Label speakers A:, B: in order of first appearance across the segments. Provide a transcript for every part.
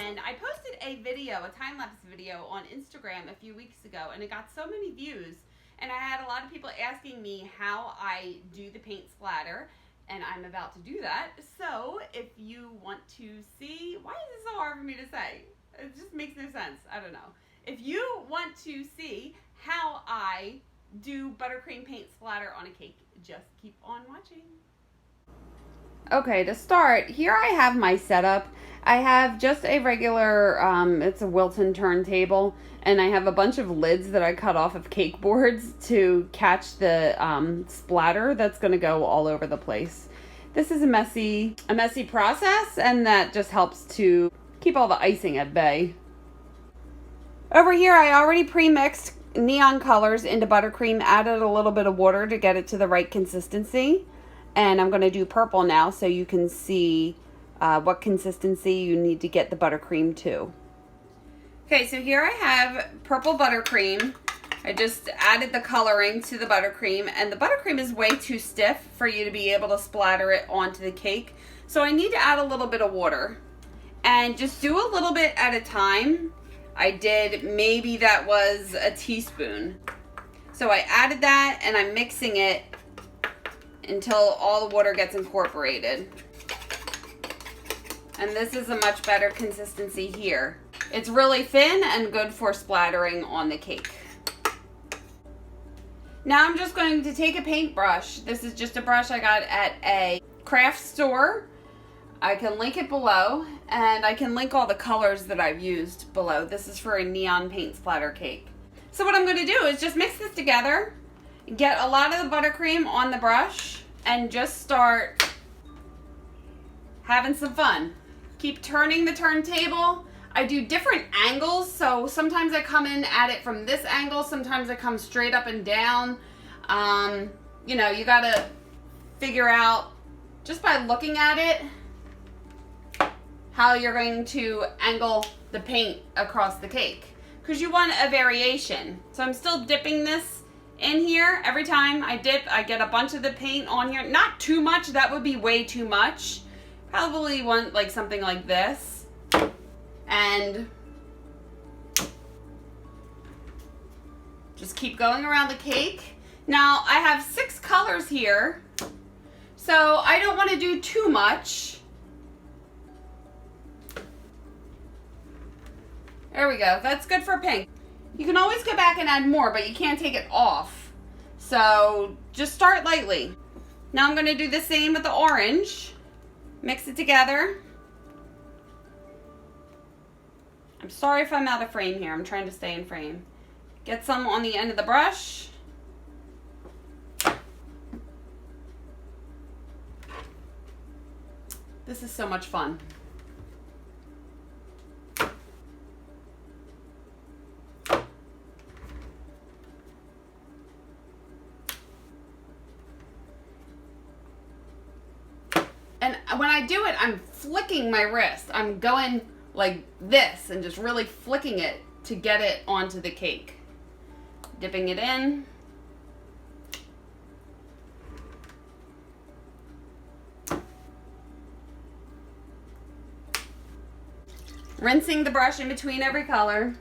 A: And I posted a video, a time-lapse video on Instagram a few weeks ago, and it got so many views. And I had a lot of people asking me how I do the paint splatter, and I'm about to do that. So if you want to see, why is it so hard for me to say? It just makes no sense. I don't know. If you want to see how I do buttercream paint splatter on a cake, just keep on watching. Okay, to start, here I have my setup. I have just a regular, it's a Wilton turntable, and I have a bunch of lids that I cut off of cake boards to catch the splatter that's going to go all over the place. This is a messy process, and that just helps to keep all the icing at bay. Over here, I already pre-mixed neon colors into buttercream, added a little bit of water to get it to the right consistency. And I'm going to do purple now so you can see what consistency you need to get the buttercream to. Okay, so here I have purple buttercream. I just added the coloring to the buttercream, and the buttercream is way too stiff for you to be able to splatter it onto the cake. So I need to add a little bit of water. And just do a little bit at a time. I did, maybe that was a teaspoon. So I added that, and I'm mixing it until all the water gets incorporated. And this is a much better consistency here. It's really thin and good for splattering on the cake. Now I'm just going to take a paintbrush. This is just a brush I got at a craft store. I can link it below, and I can link all the colors that I've used below. This is for a neon paint splatter cake. So what I'm going to do is just mix this together, get a lot of the buttercream on the brush, and just start having some fun. Keep turning the turntable. I do different angles, so sometimes I come in at it from this angle, sometimes I come straight up and down. You know, you gotta figure out, just by looking at it, how you're going to angle the paint across the cake, because you want a variation. So I'm still dipping this in here. Every time I dip, I get a bunch of the paint on here. Not too much, that would be way too much. Probably want like something like this. And just keep going around the cake. Now I have 6 colors here, so I don't want to do too much. There we go. That's good for pink. You can always go back and add more, but you can't take it off. So just start lightly. Now I'm going to do the same with the orange. Mix it together. I'm sorry if I'm out of frame here. I'm trying to stay in frame. Get some on the end of the brush. This is so much fun. And when I do it, I'm flicking my wrist. I'm going like this and just really flicking it to get it onto the cake. Dipping it in. Rinsing the brush in between every color.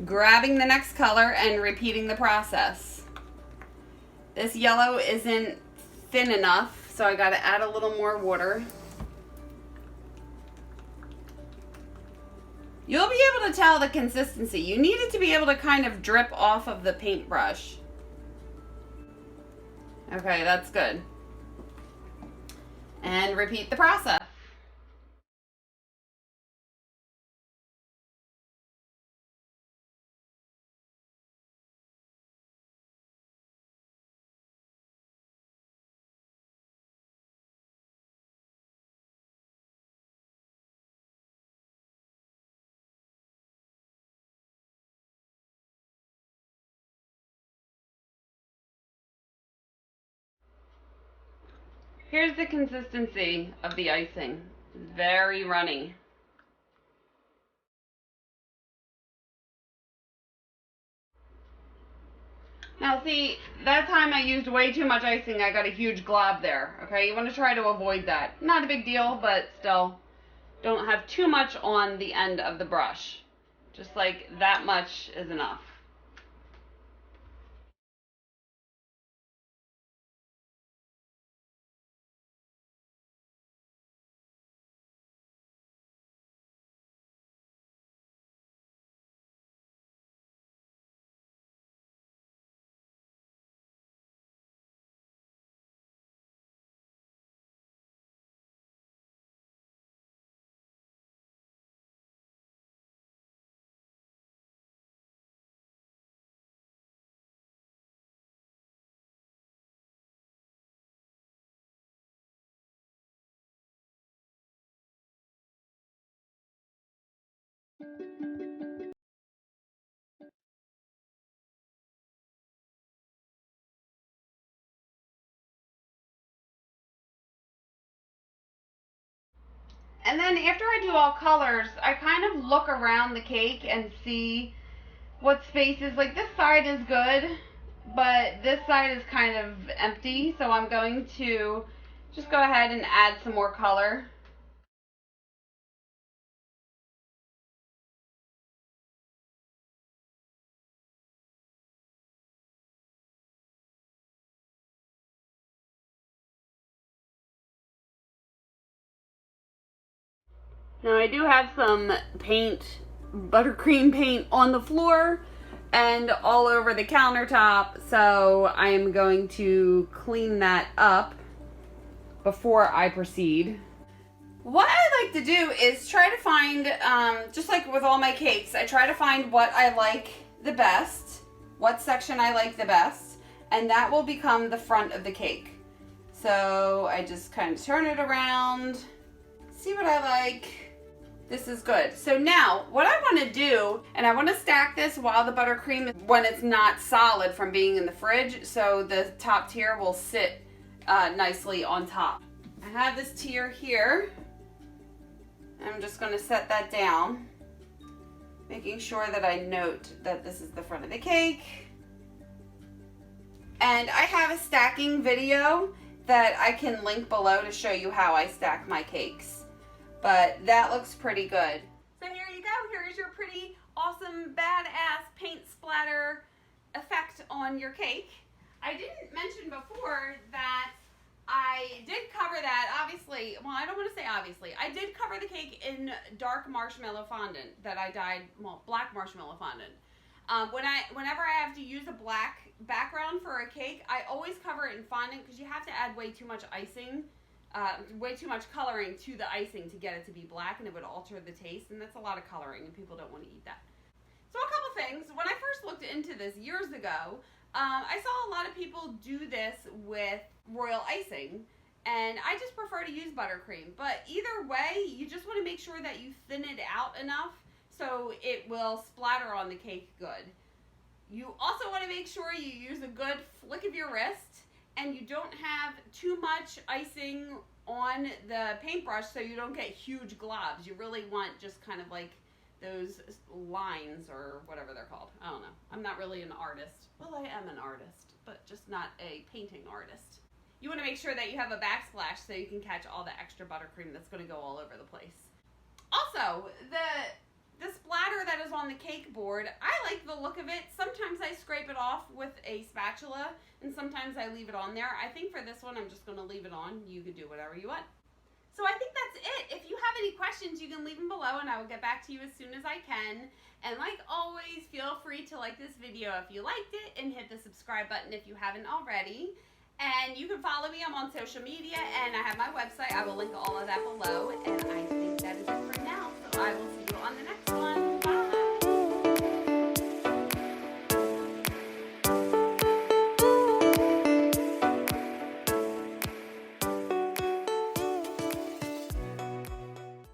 A: Grabbing the next color and repeating the process. This yellow isn't thin enough, so I got to add a little more water. You'll be able to tell the consistency. You need it to be able to kind of drip off of the paintbrush. Okay, that's good. And repeat the process. Here's the consistency of the icing. It's very runny. Now see, that time I used way too much icing. I got a huge glob there. Okay, you want to try to avoid that. Not a big deal, but still. Don't have too much on the end of the brush. Just like that much is enough. And then after I do all colors, I kind of look around the cake and see what spaces, like this side is good, but this side is kind of empty, so I'm going to just go ahead and add some more color. Now I do have some paint, buttercream paint on the floor and all over the countertop, so I am going to clean that up before I proceed. What I like to do is try to find, just like with all my cakes, I try to find what I like the best, what section I like the best, and that will become the front of the cake. So I just kind of turn it around, see what I like. This is good. So now what I want to do, and I want to stack this while the buttercream, when it's not solid from being in the fridge, so the top tier will sit nicely on top. I have this tier here. I'm just going to set that down, making sure that I note that this is the front of the cake. And I have a stacking video that I can link below to show you how I stack my cakes. But that looks pretty good. So here you go. Here's your pretty awesome badass paint splatter effect on your cake. I didn't mention before that I did cover that, obviously, well, I don't want to say obviously. I did cover the cake in dark marshmallow fondant that I dyed, well, black marshmallow fondant. Whenever I have to use a black background for a cake, I always cover it in fondant because you have to add way too much icing, way too much coloring to the icing to get it to be black, and it would alter the taste, and that's a lot of coloring, and people don't want to eat that. So a couple things. When I first looked into this years ago, I saw a lot of people do this with royal icing, and I just prefer to use buttercream. But either way, you just want to make sure that you thin it out enough so it will splatter on the cake good. You also want to make sure you use a good flick of your wrist, and you don't have too much icing on the paintbrush so you don't get huge globs. You really want just kind of like those lines or whatever they're called. I don't know. I'm not really an artist. Well, I am an artist, but just not a painting artist. You want to make sure that you have a backsplash so you can catch all the extra buttercream that's going to go all over the place. Also, the splatter that is on the cake board, I like the look of it. Sometimes I scrape it off with a spatula, and sometimes I leave it on there. I think for this one, I'm just going to leave it on. You could do whatever you want. So I think that's it. If you have any questions, you can leave them below, and I will get back to you as soon as I can. And like always, feel free to like this video if you liked it, and hit the subscribe button if you haven't already. And you can follow me. I'm on social media, and I have my website. I will link all of that below. And I think that is it for now. So I will see you on the next one.